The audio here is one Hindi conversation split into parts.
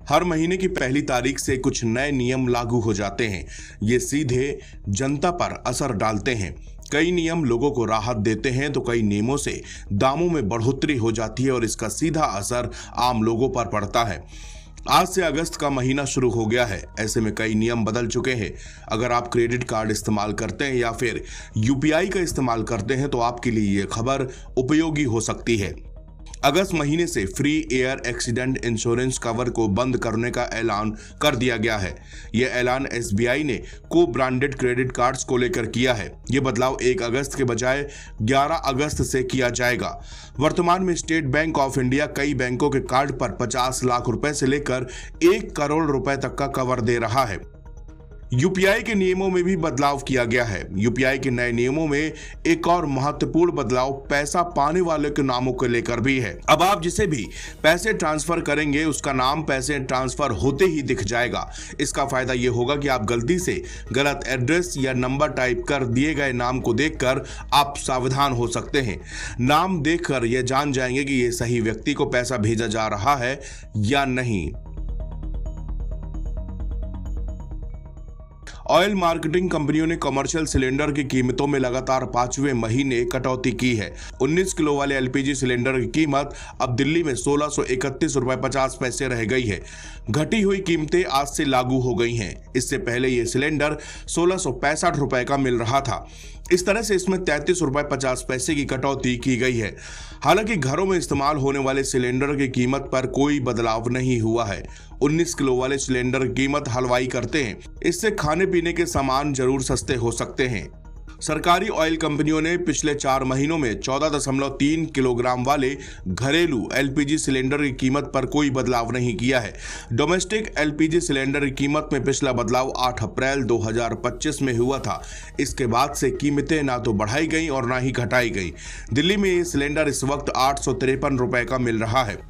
हर महीने की पहली तारीख से कुछ नए नियम लागू हो जाते हैं। ये सीधे जनता पर असर डालते हैं। कई नियम लोगों को राहत देते हैं तो कई नियमों से दामों में बढ़ोतरी हो जाती है और इसका सीधा असर आम लोगों पर पड़ता है। आज से अगस्त का महीना शुरू हो गया है। ऐसे में कई नियम बदल चुके हैं। अगर आप क्रेडिट कार्ड इस्तेमाल करते हैं या फिर यूपीआई का इस्तेमाल करते हैं तो आपके लिए ये खबर उपयोगी हो सकती है। अगस्त महीने से free air accident insurance cover को बंद करने का ऐलान कर दिया गया है। यह ऐलान एसबीआई ने को ब्रांडेड क्रेडिट कार्ड्स को लेकर किया है। यह बदलाव 1 अगस्त के बजाय 11 अगस्त से किया जाएगा। वर्तमान में स्टेट बैंक ऑफ इंडिया कई बैंकों के कार्ड पर 50 लाख रुपए से लेकर 1 करोड़ रुपए तक का कवर दे रहा है। यूपीआई के नियमों में भी बदलाव किया गया है। यूपीआई के नए नियमों में एक और महत्वपूर्ण बदलाव पैसा पाने वाले के नामों को लेकर भी है। अब आप जिसे भी पैसे ट्रांसफर करेंगे उसका नाम पैसे ट्रांसफर होते ही दिख जाएगा। इसका फायदा यह होगा कि आप गलती से गलत एड्रेस या नंबर टाइप कर दिए गए नाम को देखकर आप सावधान हो सकते हैं। नाम देखकर यह जान जाएंगे कि यह सही व्यक्ति को पैसा भेजा जा रहा है या नहीं। ऑयल मार्केटिंग कंपनियों ने कमर्शियल सिलेंडर की कीमतों में लगातार 5वें महीने कटौती की है। 19 किलो वाले एलपीजी सिलेंडर की कीमत अब दिल्ली में 1631 रुपए 50 पैसे रह गई है। घटी हुई कीमतें आज से लागू हो गई हैं। इससे पहले ये सिलेंडर 1665 रुपए का मिल रहा था। इस तरह से इसमें 33 रुपए 50 पैसे की कटौती की गई है। हालांकि घरों में इस्तेमाल होने वाले सिलेंडर की कीमत पर कोई बदलाव नहीं हुआ है। 19 किलो वाले सिलेंडर की कीमत हलवाई करते हैं। इससे खाने पीने के सामान जरूर सस्ते हो सकते हैं। सरकारी ऑयल कंपनियों ने पिछले 4 महीनों में 14.3 किलोग्राम वाले घरेलू एलपीजी सिलेंडर की कीमत पर कोई बदलाव नहीं किया है। डोमेस्टिक एलपीजी सिलेंडर की कीमत में पिछला बदलाव 8 अप्रैल 2025 में हुआ था। इसके बाद से कीमतें ना तो बढ़ाई गई और ना ही घटाई गई। दिल्ली में ये सिलेंडर इस वक्त 853 रुपए का मिल रहा है।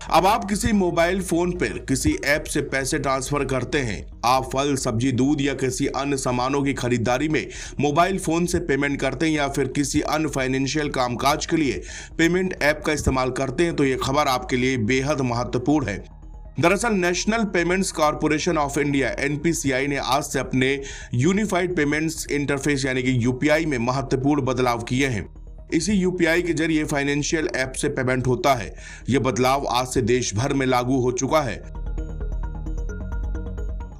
अब आप किसी मोबाइल फोन पर किसी ऐप से पैसे ट्रांसफर करते हैं। आप फल, सब्जी, दूध या किसी अन्य सामानों की खरीदारी में मोबाइल फोन से पेमेंट करते हैं या फिर किसी अन्य फाइनेंशियल कामकाज के लिए पेमेंट ऐप का इस्तेमाल करते हैं तो ये खबर आपके लिए बेहद महत्वपूर्ण है। दरअसल national payments corporation of India NPCI ने आज से अपने यूनिफाइड पेमेंट्स इंटरफेस यानी कि यूपीआई में महत्वपूर्ण बदलाव किए हैं। इसी यूपीआई के जरिए फाइनेंशियल ऐप से पेमेंट होता है। यह बदलाव आज से देश भर में लागू हो चुका है।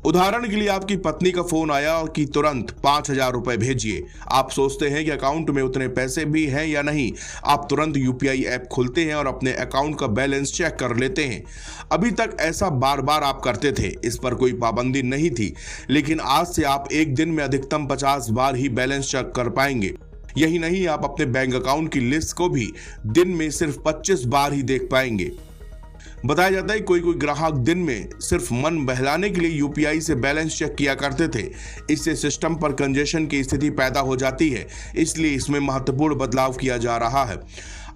उदाहरण के लिए आपकी पत्नी का फोन आया और कि तुरंत 5000 रुपए भेजिए। आप सोचते हैं कि अकाउंट में उतने पैसे भी हैं या नहीं। आप तुरंत यूपीआई ऐप खोलते हैं और अपने अकाउंट का बैलेंस चेक कर लेते हैं। अभी तक ऐसा बार बार आप करते थे, इस पर कोई पाबंदी नहीं थी, लेकिन आज से आप एक दिन में अधिकतम 50 बार ही बैलेंस चेक कर पाएंगे। यही नहीं, आप अपने बैंक अकाउंट की लिस्ट को भी दिन में सिर्फ 25 बार ही देख पाएंगे। बताया जाता है कोई ग्राहक दिन में सिर्फ मन बहलाने के लिए यूपीआई से बैलेंस चेक किया करते थे। इससे सिस्टम पर कंजेशन की स्थिति पैदा हो जाती है, इसलिए इसमें महत्वपूर्ण बदलाव किया जा रहा है।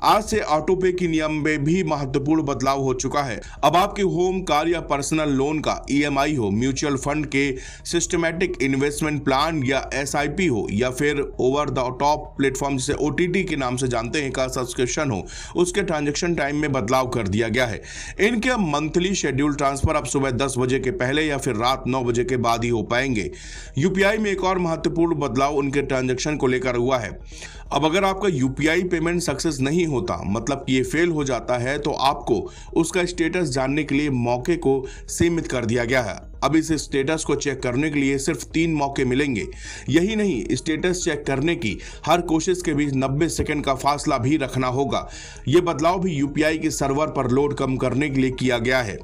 आज से ऑटो पे की नियम में भी महत्वपूर्ण बदलाव हो चुका है। अब आपके होम, कार या पर्सनल लोन का ईएमआई हो, म्यूचुअल फंड के सिस्टमैटिक इन्वेस्टमेंट प्लान या एसआईपी हो या फिर ओवर द टॉप प्लेटफॉर्म जिसे ओटीटी के नाम से जानते हैं का सब्सक्रिप्शन हो, उसके ट्रांजैक्शन टाइम में बदलाव कर दिया गया है। इनके मंथली शेड्यूल ट्रांसफर अब सुबह 10 बजे के पहले या फिर रात 9 बजे के बाद ही हो पाएंगे। यूपीआई में एक और महत्वपूर्ण बदलाव उनके ट्रांजैक्शन को लेकर हुआ है। अब अगर आपका यूपीआई पेमेंट सक्सेस नहीं होता, मतलब कि ये फेल हो जाता है, तो आपको उसका स्टेटस जानने के लिए मौके को सीमित कर दिया गया है। अब इस स्टेटस को चेक करने के लिए सिर्फ 3 मौके मिलेंगे। यही नहीं, स्टेटस चेक करने की हर कोशिश के बीच 90 सेकंड का फासला भी रखना होगा। ये बदलाव भी यूपीआई के सर्वर पर लोड कम करने के लिए किया गया है।